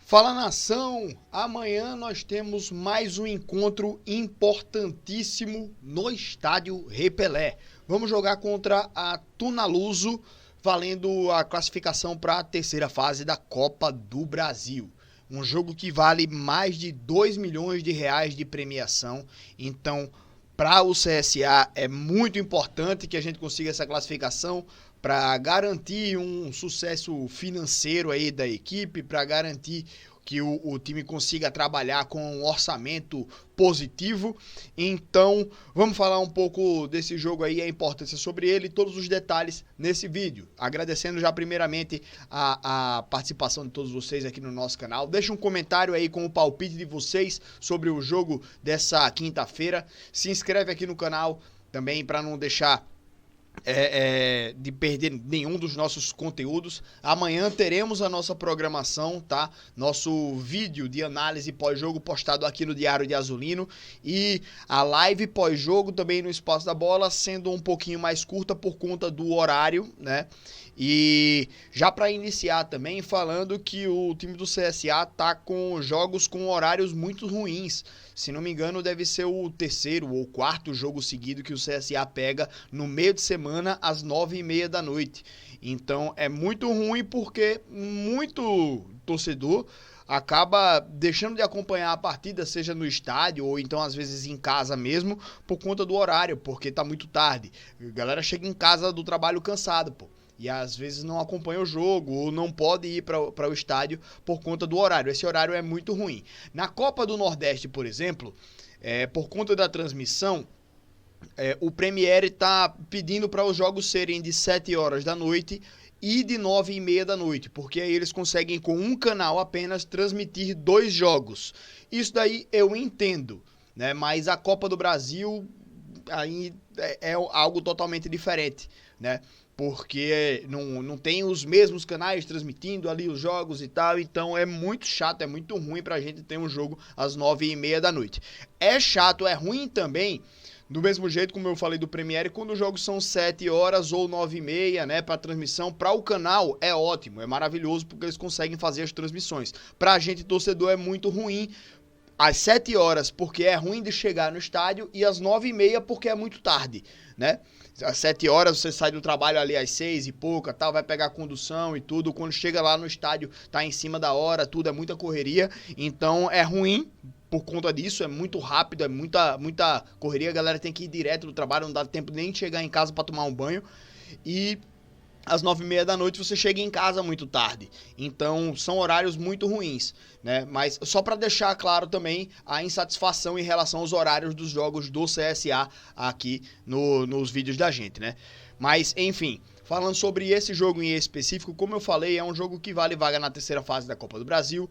Fala nação, amanhã nós temos mais um encontro importantíssimo no estádio Rei Pelé. Vamos jogar contra a Tunaluso, valendo a classificação para a terceira fase da Copa do Brasil. Um jogo que vale mais de 2 milhões de reais de premiação, então para o CSA é muito importante que a gente consiga essa classificação para garantir um sucesso financeiro aí da equipe, para garantir que o time consiga trabalhar com um orçamento positivo. Então, vamos falar um pouco desse jogo aí, a importância sobre ele e todos os detalhes nesse vídeo. Agradecendo já primeiramente a participação de todos vocês aqui no nosso canal. Deixa um comentário aí com o palpite de vocês sobre o jogo dessa quinta-feira. Se inscreve aqui no canal também para não deixar de perder nenhum dos nossos conteúdos. Amanhã teremos a nossa programação, tá? Nosso vídeo de análise pós-jogo postado aqui no Diário de Azulino e a live pós-jogo também no Espaço da Bola, sendo um pouquinho mais curta por conta do horário, né? E já para iniciar também falando que o time do CSA tá com jogos com horários muito ruins. Se não me engano, deve ser o terceiro ou quarto jogo seguido que o CSA pega no meio de semana às 9h30 da noite. Então é muito ruim porque muito torcedor acaba deixando de acompanhar a partida, seja no estádio ou então às vezes em casa mesmo, por conta do horário, porque tá muito tarde. A galera chega em casa do trabalho cansado, pô. E às vezes não acompanha o jogo ou não pode ir para o estádio por conta do horário. Esse horário é muito ruim. Na Copa do Nordeste, por exemplo, por conta da transmissão, o Premiere está pedindo para os jogos serem de 7 horas da noite e de 9h30 da noite, porque aí eles conseguem com um canal apenas transmitir 2 jogos. Isso daí eu entendo, né? Mas a Copa do Brasil aí é algo totalmente diferente, né? Porque não tem os mesmos canais transmitindo ali os jogos e tal, então é muito chato, é muito ruim pra gente ter um jogo às 9h30 da noite. É chato, é ruim também, do mesmo jeito como eu falei do Premiere, quando os jogos são 7 horas ou 9h30, né, pra transmissão, para o canal é ótimo, é maravilhoso porque eles conseguem fazer as transmissões. Pra gente torcedor é muito ruim, às 7 horas porque é ruim de chegar no estádio e às 9h30 porque é muito tarde, né? Às 7 horas você sai do trabalho ali às 6 e pouca, tal, vai pegar a condução e tudo. Quando chega lá no estádio, tá em cima da hora, tudo é muita correria. Então é ruim por conta disso, é muito rápido, é muita correria. A galera tem que ir direto do trabalho, não dá tempo nem de chegar em casa para tomar um banho. E às 9h30 da noite você chega em casa muito tarde. Então são horários muito ruins, né? Mas só para deixar claro também a insatisfação em relação aos horários dos jogos do CSA aqui nos vídeos da gente, né? Mas enfim, falando sobre esse jogo em específico, como eu falei, é um jogo que vale vaga na terceira fase da Copa do Brasil.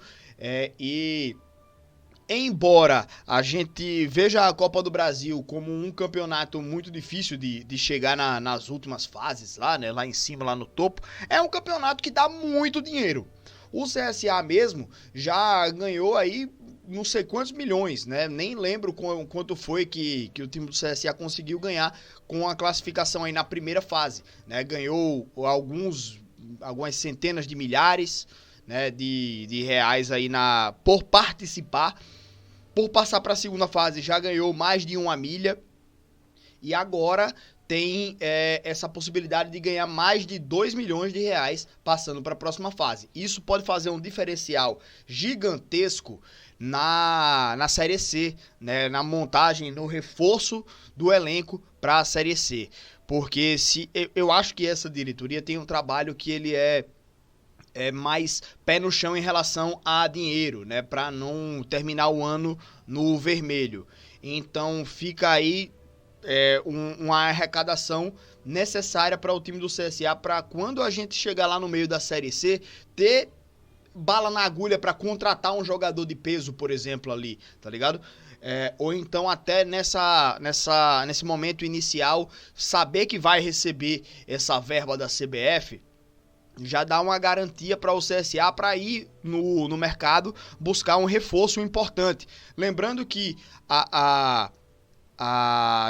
Embora a gente veja a Copa do Brasil como um campeonato muito difícil de chegar nas últimas fases lá, né, lá em cima, lá no topo, é um campeonato que dá muito dinheiro. O CSA mesmo já ganhou aí não sei quantos milhões, né? Nem lembro quanto foi que o time do CSA conseguiu ganhar com a classificação aí na primeira fase, né? Ganhou algumas centenas de milhares, né, de reais aí por participar. Por passar para a segunda fase já ganhou mais de 1 milha e agora tem essa possibilidade de ganhar mais de 2 milhões de reais passando para a próxima fase. Isso pode fazer um diferencial gigantesco na Série C, né, na montagem, no reforço do elenco para a Série C. Porque eu acho que essa diretoria tem um trabalho que ele é mais pé no chão em relação a dinheiro, né, para não terminar o ano no vermelho. Então fica aí uma arrecadação necessária para o time do CSA para quando a gente chegar lá no meio da Série C ter bala na agulha para contratar um jogador de peso, por exemplo, ali, tá ligado? Ou então até nesse momento inicial saber que vai receber essa verba da CBF, já dá uma garantia para o CSA para ir no mercado buscar um reforço importante. Lembrando que a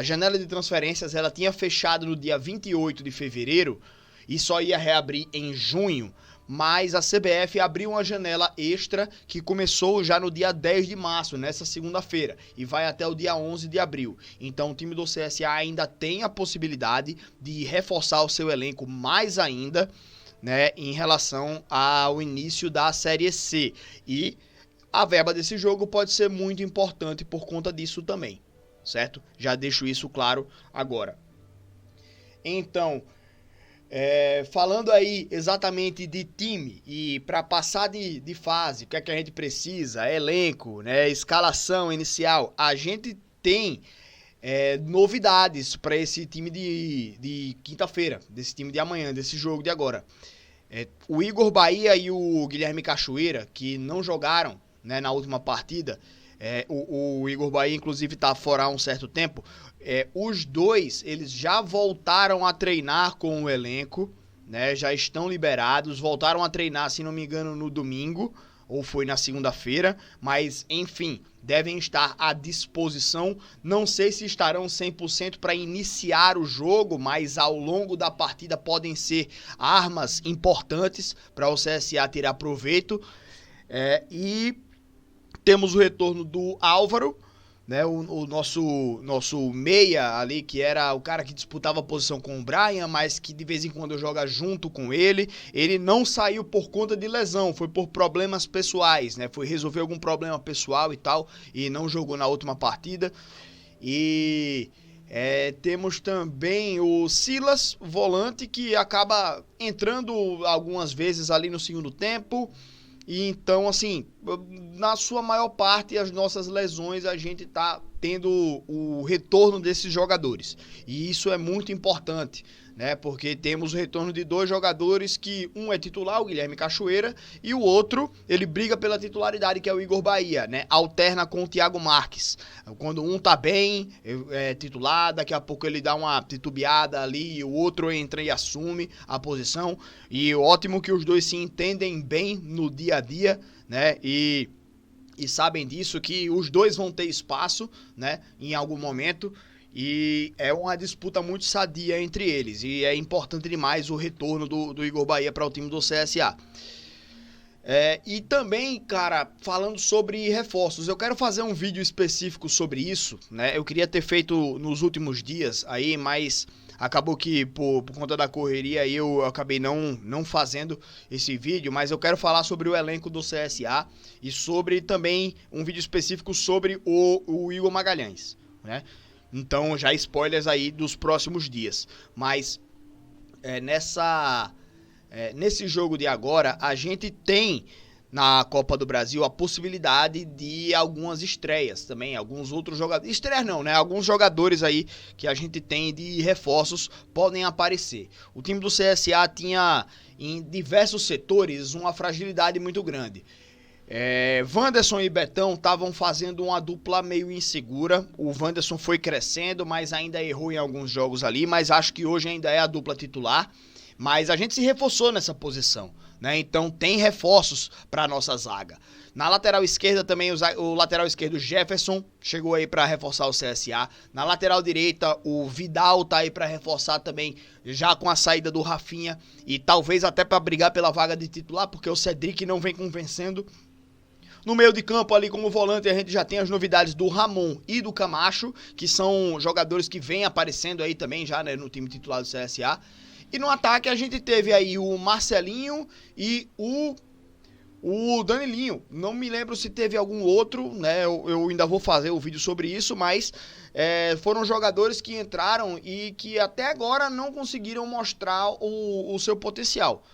janela de transferências ela tinha fechado no dia 28 de fevereiro e só ia reabrir em junho, mas a CBF abriu uma janela extra que começou já no dia 10 de março, nessa segunda-feira, e vai até o dia 11 de abril. Então o time do CSA ainda tem a possibilidade de reforçar o seu elenco mais ainda, né, em relação ao início da Série C. E a verba desse jogo pode ser muito importante por conta disso também, certo? Já deixo isso claro agora. Então, falando aí exatamente de time e para passar de fase, o que é que a gente precisa? Elenco, né? Escalação inicial. A gente tem novidades para esse time de quinta-feira, desse time de amanhã, desse jogo de agora. O Igor Bahia e o Guilherme Cachoeira, que não jogaram, né, na última partida, o Igor Bahia inclusive está fora há um certo tempo. Os dois, eles já voltaram a treinar com o elenco, né? Já estão liberados, voltaram a treinar, se não me engano, no domingo, ou foi na segunda-feira, mas, enfim, devem estar à disposição. Não sei se estarão 100% para iniciar o jogo, mas ao longo da partida podem ser armas importantes para o CSA tirar proveito. E temos o retorno do Álvaro, né, o nosso meia ali, que era o cara que disputava a posição com o Brian, mas que de vez em quando joga junto com ele. Ele não saiu por conta de lesão, foi por problemas pessoais, né? Foi resolver algum problema pessoal e tal, e não jogou na última partida. E temos também o Silas, volante, que acaba entrando algumas vezes ali no segundo tempo. E então, assim, na sua maior parte, as nossas lesões, a gente tá tendo o retorno desses jogadores. E isso é muito importante, né? Porque temos o retorno de dois jogadores que um é titular, o Guilherme Cachoeira, e o outro, ele briga pela titularidade, que é o Igor Bahia, né? Alterna com o Thiago Marques. Quando um tá bem, titular, daqui a pouco ele dá uma titubeada ali, e o outro entra e assume a posição. E ótimo que os dois se entendem bem no dia a dia, né? E sabem disso, que os dois vão ter espaço, né, em algum momento, e é uma disputa muito sadia entre eles, e é importante demais o retorno do Igor Bahia para o time do CSA. E também, cara, falando sobre reforços, eu quero fazer um vídeo específico sobre isso, né? Eu queria ter feito nos últimos dias aí, mas acabou que por conta da correria eu acabei não fazendo esse vídeo, mas eu quero falar sobre o elenco do CSA e sobre também um vídeo específico sobre o Igor Magalhães, né? Então já spoilers aí dos próximos dias, mas nesse jogo de agora a gente tem na Copa do Brasil a possibilidade de algumas estreias também, alguns outros jogadores, estreias não, né? Alguns jogadores aí que a gente tem de reforços podem aparecer. O time do CSA tinha em diversos setores uma fragilidade muito grande. Wanderson e Betão estavam fazendo uma dupla meio insegura. O Wanderson foi crescendo, mas ainda errou em alguns jogos ali, mas acho que hoje ainda é a dupla titular. Mas a gente se reforçou nessa posição, né? Então tem reforços para a nossa zaga. Na lateral esquerda também o lateral esquerdo Jefferson chegou aí para reforçar o CSA. Na lateral direita o Vidal tá aí para reforçar também, já com a saída do Rafinha, e talvez até para brigar pela vaga de titular, porque o Cedric não vem convencendo. No meio de campo ali como volante a gente já tem as novidades do Ramon e do Camacho, que são jogadores que vêm aparecendo aí também já, né, no time titular do CSA. E no ataque a gente teve aí o Marcelinho e o Danilinho. Não me lembro se teve algum outro, né? Eu ainda vou fazer o vídeo sobre isso, mas foram jogadores que entraram e que até agora não conseguiram mostrar o seu potencial.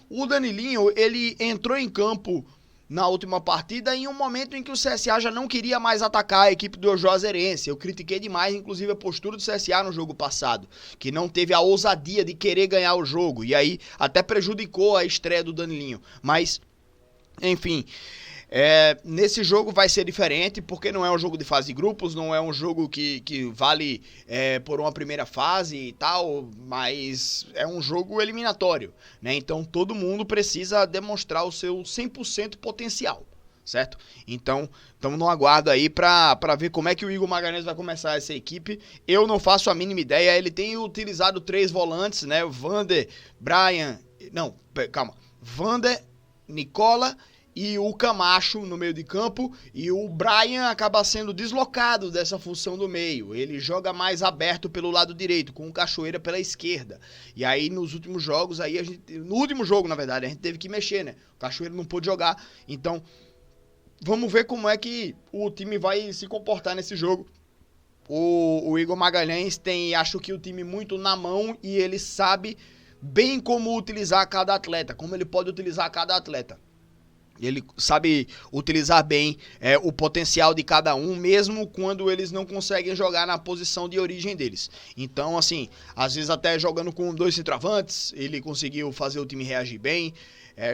O Danilinho, ele entrou em campo na última partida em um momento em que o CSA já não queria mais atacar a equipe do Juazeirense. Eu critiquei demais, inclusive, a postura do CSA no jogo passado, que não teve a ousadia de querer ganhar o jogo, e aí até prejudicou a estreia do Danilinho. Mas, enfim, nesse jogo vai ser diferente, porque não é um jogo de fase de grupos, não é um jogo que vale por uma primeira fase e tal, mas é um jogo eliminatório, né? Então todo mundo precisa demonstrar o seu 100% potencial, certo? Então estamos no aguardo aí pra ver como é que o Igor Magalhães vai começar essa equipe. Eu não faço a mínima ideia. Ele tem utilizado 3 volantes, né? O Vander, Brian... Não, calma. Vander, Nicola e o Camacho no meio de campo, e o Brian acaba sendo deslocado dessa função do meio. Ele joga mais aberto pelo lado direito, com o Cachoeira pela esquerda. E aí nos últimos jogos, no último jogo, na verdade, a gente teve que mexer, né? O Cachoeira não pôde jogar, então vamos ver como é que o time vai se comportar nesse jogo. O Igor Magalhães tem, acho que, o time muito na mão, e ele sabe bem como utilizar cada atleta, como ele pode utilizar cada atleta. Ele sabe utilizar bem o potencial de cada um, mesmo quando eles não conseguem jogar na posição de origem deles. Então, assim, às vezes até jogando com 2 centroavantes, ele conseguiu fazer o time reagir bem.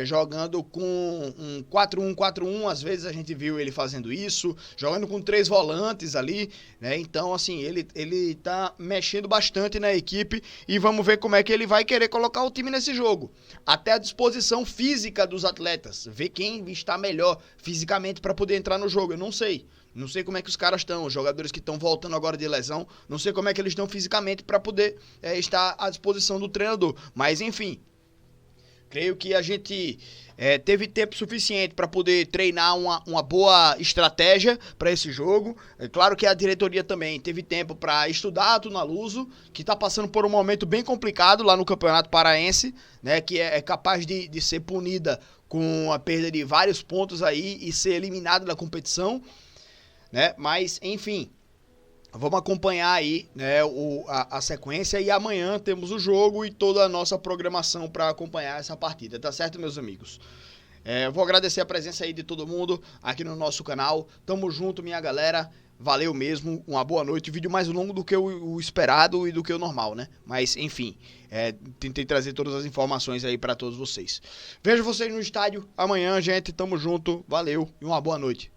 Jogando com um 4-1-4-1, às vezes a gente viu ele fazendo isso, jogando com 3 volantes ali, né? Então, assim, ele tá mexendo bastante na equipe, e vamos ver como é que ele vai querer colocar o time nesse jogo. Até a disposição física dos atletas, ver quem está melhor fisicamente para poder entrar no jogo. Eu não sei como é que os caras estão, os jogadores que estão voltando agora de lesão, não sei como é que eles estão fisicamente para poder estar à disposição do treinador, mas enfim. Creio que a gente teve tempo suficiente para poder treinar uma boa estratégia para esse jogo. É claro que a diretoria também teve tempo para estudar a Tunaluso, que está passando por um momento bem complicado lá no Campeonato Paraense, né, que é capaz de ser punida com a perda de vários pontos aí e ser eliminada da competição, né? Mas, enfim, vamos acompanhar aí, né, a sequência, e amanhã temos o jogo e toda a nossa programação para acompanhar essa partida, tá certo, meus amigos? Vou agradecer a presença aí de todo mundo aqui no nosso canal. Tamo junto, minha galera. Valeu mesmo, uma boa noite. Vídeo mais longo do que o esperado e do que o normal, né? Mas, enfim, tentei trazer todas as informações aí para todos vocês. Vejo vocês no estádio amanhã, gente. Tamo junto, valeu e uma boa noite.